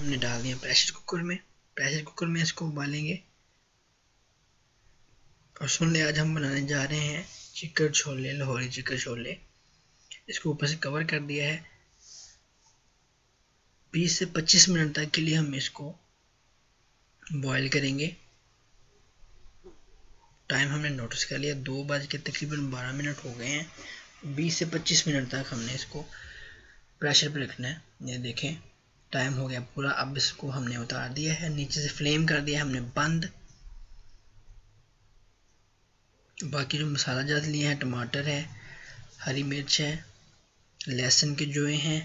हमने डाल दिया प्रेशर कुकर में। प्रेशर कुकर में इसको उबालेंगे। और सुन ले, आज हम बनाने जा रहे हैं चिकन छोले, लाहौरी चिकन छोले। इसको ऊपर से कवर कर दिया है। 20 से 25 मिनट तक के लिए हम इसको बॉईल करेंगे। टाइम हमने नोटिस कर लिया, 2 बज के तकरीबन 12 मिनट हो गए हैं। 20 से 25 मिनट तक हमने इसको प्रेशर पे रखना है। ये देखें, टाइम हो गया पूरा। अब इसको हमने उतार दिया है, नीचे से फ्लेम कर दिया हमने बंद। बाकी जो मसाला जात लिए हैं, टमाटर है, हरी मिर्च है, लहसुन के जोए हैं,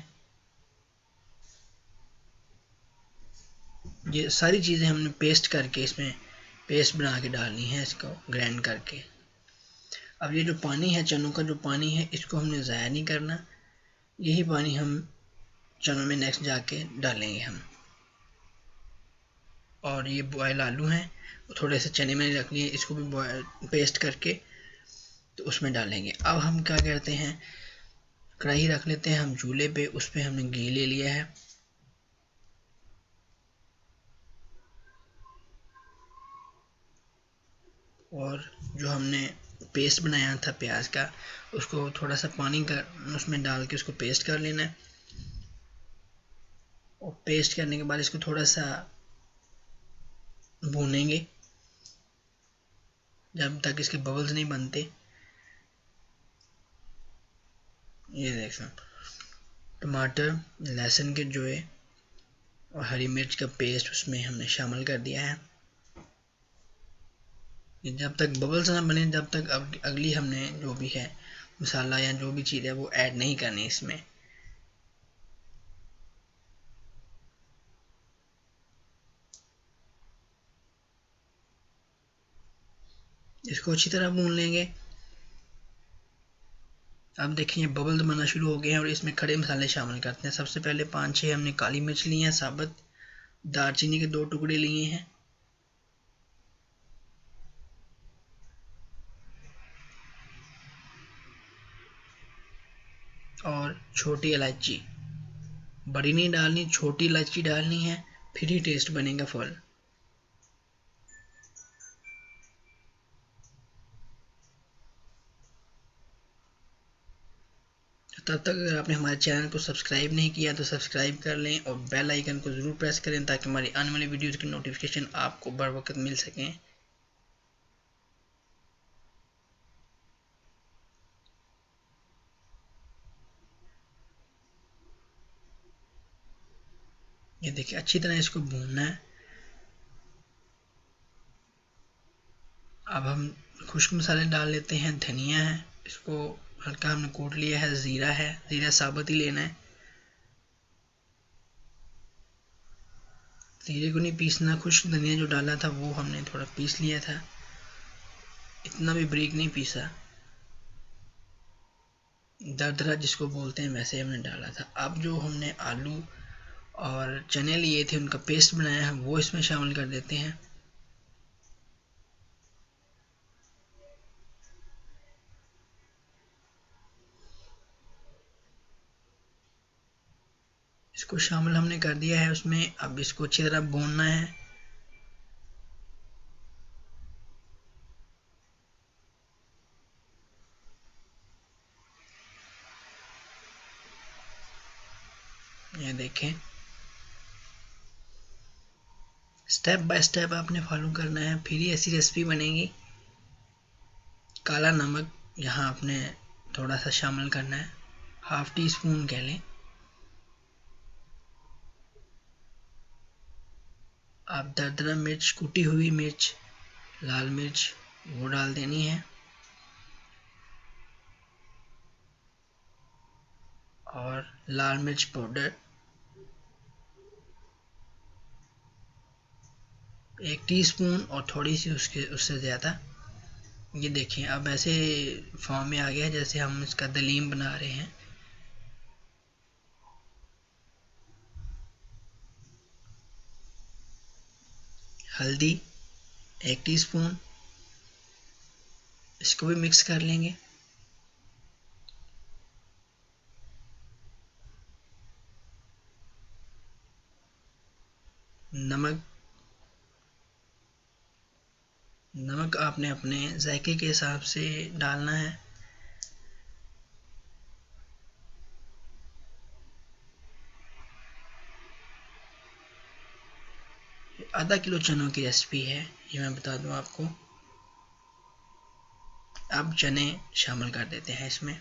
ये सारी चीज़ें हमने पेस्ट करके इसमें पेस्ट बना के डालनी है, इसको ग्राइंड करके। अब ये जो पानी है, चनों का जो पानी है, इसको हमने ज़ाया नहीं करना। यही पानी हम चनों में नेक्स्ट जाके डालेंगे हम। और ये बॉयल आलू हैं, थोड़े से चने मैंने रख लिए, इसको भी बॉयल पेस्ट करके तो उसमें डालेंगे। अब हम क्या करते हैं, कढ़ाई रख लेते हैं हम चूल्हे पे। उस पर हमने घी ले लिया है। और जो हमने पेस्ट बनाया था प्याज का, उसको थोड़ा सा पानी कर उसमें डाल के उसको पेस्ट कर लेना है। और पेस्ट करने के बाद इसको थोड़ा सा भूनेंगे जब तक इसके बबल्स नहीं बनते। ये देखो, टमाटर, लहसुन के जोए और हरी मिर्च का पेस्ट उसमें हमने शामिल कर दिया है। जब तक बबल्स ना बने, जब तक अगली हमने जो भी है मसाला या जो भी चीज़ है वो ऐड नहीं करनी इसमें। इसको अच्छी तरह भून लेंगे। अब देखिए बबल्स बनना शुरू हो गए हैं और इसमें खड़े मसाले शामिल करते हैं। सबसे पहले 5-6 हमने काली मिर्च ली हैं साबुत, दालचीनी के 2 टुकड़े लिए हैं, और छोटी इलायची। बड़ी नहीं डालनी, छोटी इलायची डालनी है, फिर ही टेस्ट बनेगा फुल। तब तक अगर आपने हमारे चैनल को सब्सक्राइब नहीं किया तो सब्सक्राइब कर लें और बेल आइकन को ज़रूर प्रेस करें ताकि हमारी आने वाली वीडियोज़ की नोटिफिकेशन आपको बर वक्त मिल सकें। ये देखिए, अच्छी तरह इसको भूनना है। अब हम खुश्क मसाले डाल लेते हैं। धनिया है, इसको हल्का हमने कूट लिया है। ज़ीरा है, ज़ीरा साबुत ही लेना है, ज़ीरे को नहीं पीसना। खुश्क धनिया जो डाला था वो हमने थोड़ा पीस लिया था, इतना भी बारीक नहीं पीसा, दरदरा जिसको बोलते हैं वैसे हमने डाला था। अब जो हमने आलू और चने लिए थे उनका पेस्ट बनाया है वो इसमें शामिल कर देते हैं। इसको शामिल हमने कर दिया है उसमें। अब इसको अच्छी तरह भूनना है। ये देखें, स्टेप बाय स्टेप आपने फॉलो करना है, फिर ही ऐसी रेसिपी बनेगी। काला नमक यहाँ आपने थोड़ा सा शामिल करना है, ½ टी स्पून कह लें। आप दरदरा मिर्च, कुटी हुई मिर्च, लाल मिर्च वो डाल देनी है। और लाल मिर्च पाउडर 1 टीस्पून और थोड़ी सी उससे ज़्यादा। ये देखिए, अब ऐसे फॉर्म में आ गया जैसे हम इसका दलीम बना रहे हैं। हल्दी 1 टीस्पून, इसको भी मिक्स कर लेंगे। नमक आपने अपने जायके के हिसाब से डालना है। आधा किलो चनों की रेसिपी है ये, मैं बता दूं आपको। अब चने शामिल कर देते हैं इसमें।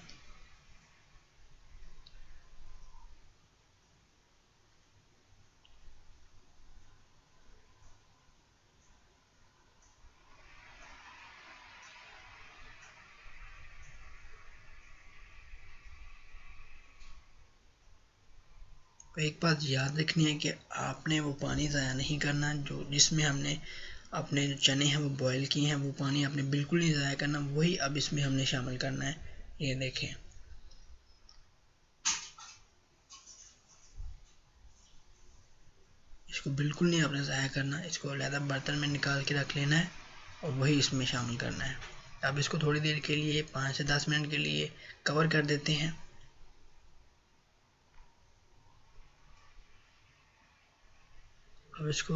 तो एक बात याद रखनी है कि आपने वो पानी ज़ाया नहीं करना जो जिसमें हमने अपने जो चने हैं वो बॉईल किए हैं, वो पानी आपने बिल्कुल नहीं ज़ाया करना, वही अब इसमें हमने शामिल करना है। ये देखें, इसको बिल्कुल नहीं आपने ज़ाया करना, इसको अलग बर्तन में निकाल के रख लेना है और वही इसमें शामिल करना है। अब इसको थोड़ी देर के लिए 5 से 10 मिनट के लिए कवर कर देते हैं। अब इसको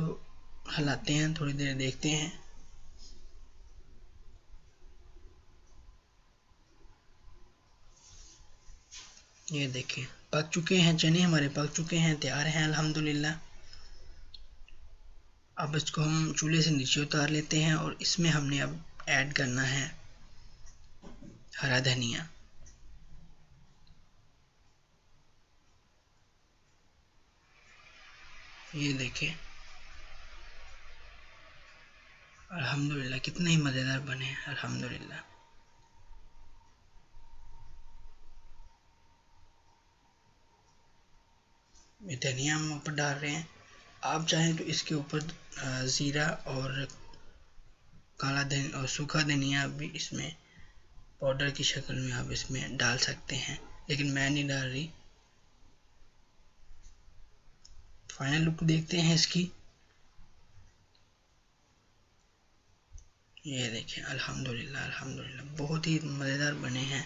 हिलाते हैं, थोड़ी देर देखते हैं। ये देखिए पक चुके हैं चने, हमारे पक चुके हैं, तैयार हैं अल्हम्दुलिल्लाह। अब इसको हम चूल्हे से नीचे उतार लेते हैं और इसमें हमने अब ऐड करना है हरा धनिया। ये देखिए अल्हम्दुलिल्लाह कितने ही मज़ेदार बने हैं अल्हम्दुलिल्लाह। ये धनिया हम ऊपर डाल रहे हैं। आप चाहें तो इसके ऊपर ज़ीरा और काला धनिया और सूखा धनिया भी इसमें पाउडर की शक्ल में आप इसमें डाल सकते हैं, लेकिन मैं नहीं डाल रही। फाइनल लुक देखते हैं इसकी। ये देखें अल्हम्दुलिल्लाह अल्हम्दुलिल्लाह बहुत ही मज़ेदार बने हैं।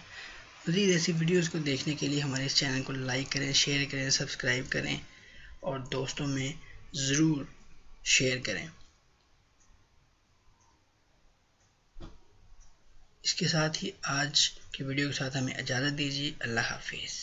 मज़ीद ऐसी वीडियोस को देखने के लिए हमारे इस चैनल को लाइक करें, शेयर करें, सब्सक्राइब करें और दोस्तों में ज़रूर शेयर करें। इसके साथ ही आज की वीडियो के साथ हमें इजाज़त दीजिए। अल्लाह हाफिज़।